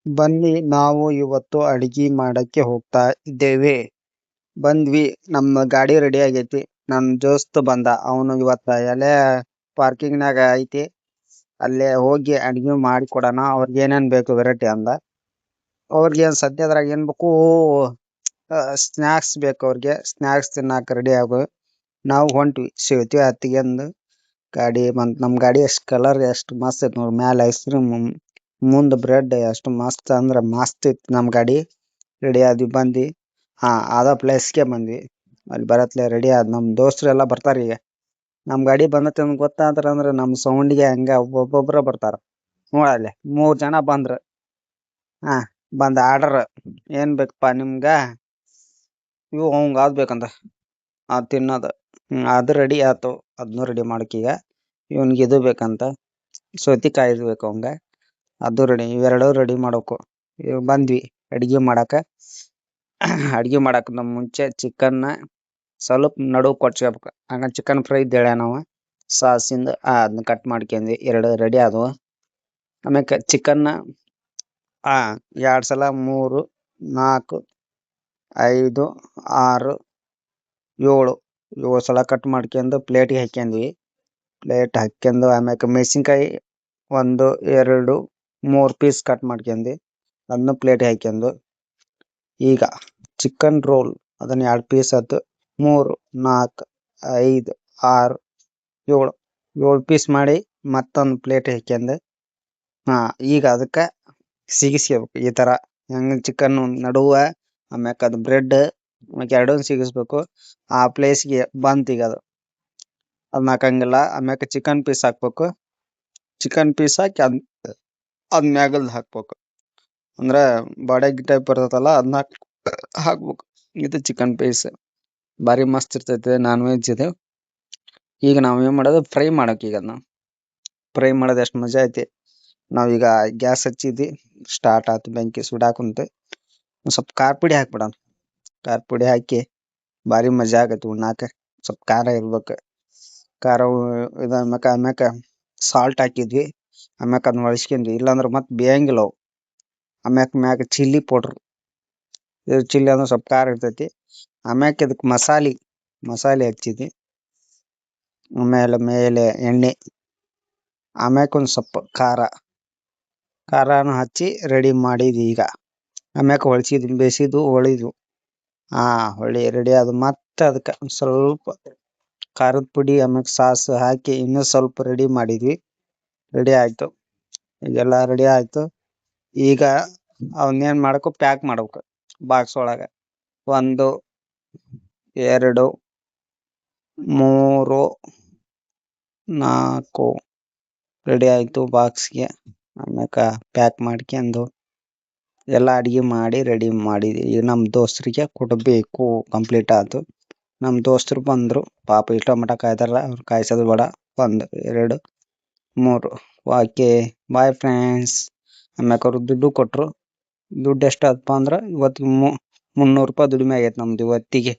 ಬನ್ನಿ ನಾವು ಇವತ್ತು ಅಡಿಗೆ ಮಾಡಕ್ಕೆ ಹೋಗ್ತಾ ಇದ್ದೇವೆ. ಬಂದ್ವಿ, ನಮ್ಮ ಗಾಡಿ ರೆಡಿ ಆಗೈತಿ. ನನ್ ದೋಸ್ತ್ ಬಂದ, ಅವನು ಇವತ್ತ ಎಲ್ಲೇ ಪಾರ್ಕಿಂಗ್ನಾಗ ಐತಿ, ಅಲ್ಲೇ ಹೋಗಿ ಅಡಿಗೆ ಮಾಡಿ ಕೊಡೋಣ. ಅವ್ರಿಗೆ ಏನೇನ್ ಬೇಕು ವೆರೈಟಿ ಅಂದ. ಅವ್ರಿಗೆ ಸದ್ಯದ್ರಾಗ ಏನ್ ಬೇಕು, ಸ್ನಾಕ್ಸ್ ಬೇಕು. ಅವ್ರಿಗೆ ಸ್ನಾಕ್ಸ್ ತಿನ್ನಾಕ ರೆಡಿ ಆಗು. ನಾವು ಹೊಂಟ್ವಿ ಶಿವತಿ ಹತ್ತಿಗೆಂದು ಗಾಡಿ ಬಂತ್. ನಮ್ ಗಾಡಿ ಎಷ್ಟ್ ಕಲರ್ ಎಷ್ಟ್ ಮಸ್ತ್ ಐತಿ ನೋಡ್ರಿ. ಮ್ಯಾಲ ಐಸ್ ಕ್ರೀಮ್, ಮುಂದ್ ಬ್ರೆಡ್, ಎಷ್ಟು ಮಸ್ತ್ ಅಂದ್ರ ಮಸ್ತ್ ಇತ್ತು ನಮ್ ಗಾಡಿ. ರೆಡಿ ಆದ್ವಿ, ಬಂದ್ವಿ. ಅದ ಪ್ಲೇಸ್ಗೆ ಬಂದ್ವಿ. ಅಲ್ಲಿ ಬರತ್ಲೆ ರೆಡಿ ಆದ್. ನಮ್ ದೋಸ್ತರು ಎಲ್ಲಾ ಬರ್ತಾರ ಈಗ. ನಮ್ ಗಾಡಿ ಬಂದೈತಿ ಅಂತ ಗೊತ್ತಾದ್ರ ಅಂದ್ರ ನಮ್ ಸೌಂಡ್ಗೆ ಹಂಗ ಒಬ್ಬೊಬ್ರ ಬರ್ತಾರ. ನೋಡಲ್ಲಿ 3 ಜನ ಬಂದ್ರ. ಹಾ ಬಂದ ಆರ್ಡರ್ ಏನ್ ಬೇಕಪ್ಪ ನಿಮ್ಗ, ಇವು ಅವಂಗ ಅದ್ ಬೇಕಂತ ಅದ್ ತಿನ್ನೋದು. ಅದು ರೆಡಿ ಆಯ್ತು, ಅದನ್ನು ರೆಡಿ ಮಾಡಕೀಗ. ಇವನ್ಗೆ ಇದು ಬೇಕಂತ ಸೌತಿಕಾಯಿ ಬೇಕು ಅವಂಗ, ಅದು ರೆಡಿ. ಇವೆರಡು ರೆಡಿ ಮಾಡ್ಬೇಕು. ಇವ್ ಬಂದ್ವಿ ಅಡಿಗೆ ಮಾಡಾಕ. ಅಡಿಗೆ ಮಾಡಾಕ ನಮ್ ಮುಂಚೆ ಚಿಕನ್ ಸ್ವಲ್ಪ ನಡು ಕೊಚ್ಕೋಬೇಕು. ಹಂಗ ಚಿಕನ್ ಫ್ರೈ ಇದ್ದೇಳ ನಾವು ಸಾಸಿಂದ ಅದನ್ನ ಕಟ್ ಮಾಡ್ಕೊಂಡ್ವಿ. 2 ರೆಡಿ ಆದವು. ಆಮ್ಯಾಕ ಚಿಕನ್ 2 ಸಲ 3 4 5 6 7 ಸಲ ಕಟ್ ಮಾಡ್ಕೊಂಡು ಪ್ಲೇಟಿಗೆ ಹಾಕ್ಯಂದ್ವಿ. ಪ್ಲೇಟ್ ಹಾಕ್ಯಂದು ಆಮ್ಯಾಕ ಮೆಣಸಿನ್ಕಾಯಿ 1 2 3 ಪೀಸ್ ಕಟ್ ಮಾಡ್ಕೊಂಡ್ವಿ. ಅದನ್ನು ಪ್ಲೇಟ್ ಹಾಕ್ಯಂದು ಈಗ ಚಿಕನ್ ರೋಲ್ ಅದನ್ನ 2 ಪೀಸ್ ಆಯ್ತು. 3 4 5 6 7 ಪೀಸ್ ಮಾಡಿ ಮತ್ತೊಂದು ಪ್ಲೇಟ್ ಹಾಕ್ಯಂದು ಈಗ ಅದಕ್ಕೆ ಸಿಗಿಸ್ಕೋಬೇಕು. ಈ ತರ ಹೆಂಗ್ ಚಿಕನ್ ನಡುವ ಆಮ್ಯಾಕ ಅದು ಬ್ರೆಡ್ ಎರಡು ಸಿಗಿಸ್ಬೇಕು. ಆ ಪ್ಲೇಸ್ಗೆ ಬಂತ ಈಗ ಅದು. ಅದನ್ನ ಹಾಕಂಗಿಲ್ಲ. ಆಮ್ಯಾಕ ಚಿಕನ್ ಪೀಸ್ ಹಾಕ್ಬೇಕು. ಚಿಕನ್ ಪೀಸ್ ಹಾಕಿ ಅದ್ ಮ್ಯಾಗಲ್ದ ಹಾಕ್ಬೇಕು. ಅಂದ್ರ ಬಾಡಗಿ ಟೈಪ್ ಬರ್ತೈತಲ್ಲ, ಅದನ್ನ ಹಾಕ್ಬೇಕು. ಇದು ಚಿಕನ್ ಪೀಸ್ ಭಾರಿ ಮಸ್ತ್ ಇರ್ತೈತೆ, ನಾನ್ ವೆಜ್ ಇದು. ಈಗ ನಾವ್ ಏನ್ ಮಾಡೋದು, ಫ್ರೈ ಮಾಡಕ್. ಈಗ ಅದನ್ನ ಫ್ರೈ ಮಾಡೋದು ಎಷ್ಟು ಮಜಾ ಐತಿ. ನಾವೀಗ ಗ್ಯಾಸ್ ಹಚ್ಚಿದ್ವಿ, ಸ್ಟಾರ್ಟ್ ಆಯ್ತು, ಬೆಂಕಿ ಸುಡಾಕುಂತ. ಸ್ವಲ್ಪ ಖಾರ ಪುಡಿ ಹಾಕ್ಬಿಡೋಣ. ಖಾರ ಪುಡಿ ಹಾಕಿ ಭಾರಿ ಮಜಾ ಆಗತ್ತೆ ಉಣ್ಣಾಕ. ಸ್ವಲ್ಪ ಖಾರ ಇರ್ಬೇಕು. ಖಾರ ಆಮ್ಯಾಕ ಸಾಲ್ಟ್ ಹಾಕಿದ್ವಿ. ಆಮ್ಯಾಕ ಅದನ್ನ ಹೊಳ್ಸ್ಕೊಂಡ್ವಿ, ಇಲ್ಲಾಂದ್ರ ಮತ್ ಬೇಯಂಗಿಲ್ಲ ಅವು. ಆಮ್ಯಾಕ ಮ್ಯಾಗ ಚಿಲ್ಲಿ ಪೌಡ್ರ್, ಇದು ಚಿಲ್ಲಿ ಅಂದ್ರೆ ಸ್ವಲ್ಪ ಖಾರ ಇರ್ತೈತಿ. ಆಮ್ಯಾಕ ಇದಕ್ ಮಸಾಲೆ ಹಚ್ಚಿದ್ವಿ. ಮೇಲೆ ಎಣ್ಣೆ, ಆಮ್ಯಾಕ ಒಂದ್ ಸ್ವಲ್ಪ ಖಾರನು ಹಚ್ಚಿ ರೆಡಿ ಮಾಡಿದ್ವಿ ಈಗ. ಆಮ್ಯಾಕ ಹೊಳ್ಸಿದ್ವಿ, ಬೇಯಿಸಿದ್ವು ಹೊಳಿದ್ವು. ಹೊಳಿ ರೆಡಿ ಆದ. ಮತ್ತೆ ಅದಕ್ಕೆ ಸ್ವಲ್ಪ ಖಾರದ ಪುಡಿ ಆಮ್ಯಾಕ ಸಾಸ್ ಹಾಕಿ ಇನ್ನೂ ಸ್ವಲ್ಪ ರೆಡಿ ಮಾಡಿದ್ವಿ. ರೆಡಿ ಆಯ್ತು, ಈಗೆಲ್ಲ ರೆಡಿ ಆಯ್ತು. ಈಗ ಅವನ್ನೇನ್ ಮಾಡ್ಬೇಕು, ಪ್ಯಾಕ್ ಮಾಡ್ಬೇಕು ಬಾಕ್ಸ್ ಒಳಗ. 1 2 3 4 ರೆಡಿ ಆಯ್ತು ಬಾಕ್ಸ್ಗೆ. ಆಮ್ಯಾಕ ಪ್ಯಾಕ್ ಮಾಡ್ಕೊಂಡು ಎಲ್ಲ ಅಡಿಗೆ ಮಾಡಿ ರೆಡಿ ಮಾಡಿದ್ವಿ. ಈಗ ನಮ್ ದೋಸ್ತರಿಗೆ ಕೊಡ್ಬೇಕು. ಕಂಪ್ಲೀಟ್ ಆಯ್ತು. ನಮ್ ದೋಸ್ತರು ಬಂದ್ರು, ಪಾಪ ಇಷ್ಟ ಮಟ ಕಾಯ್ದಾರ. ಅವ್ರು ಕಾಯ್ಸೋದು ಬೇಡ. 1 2 3 ಓಕೆ ಬಾಯ್ ಫ್ರೆಂಡ್ಸ್. ಆಮ್ಯಾಕ ಅವ್ರು ದುಡ್ಡು ಕೊಟ್ರು. ದುಡ್ಡು ಎಷ್ಟಾದಪ್ಪ ಅಂದ್ರ ಇವತ್ತಿಗೆ 300 ರೂಪಾಯಿ ದುಡಿಮೆ ಆಗೈತೆ ನಮ್ದು ಇವತ್ತಿಗೆ.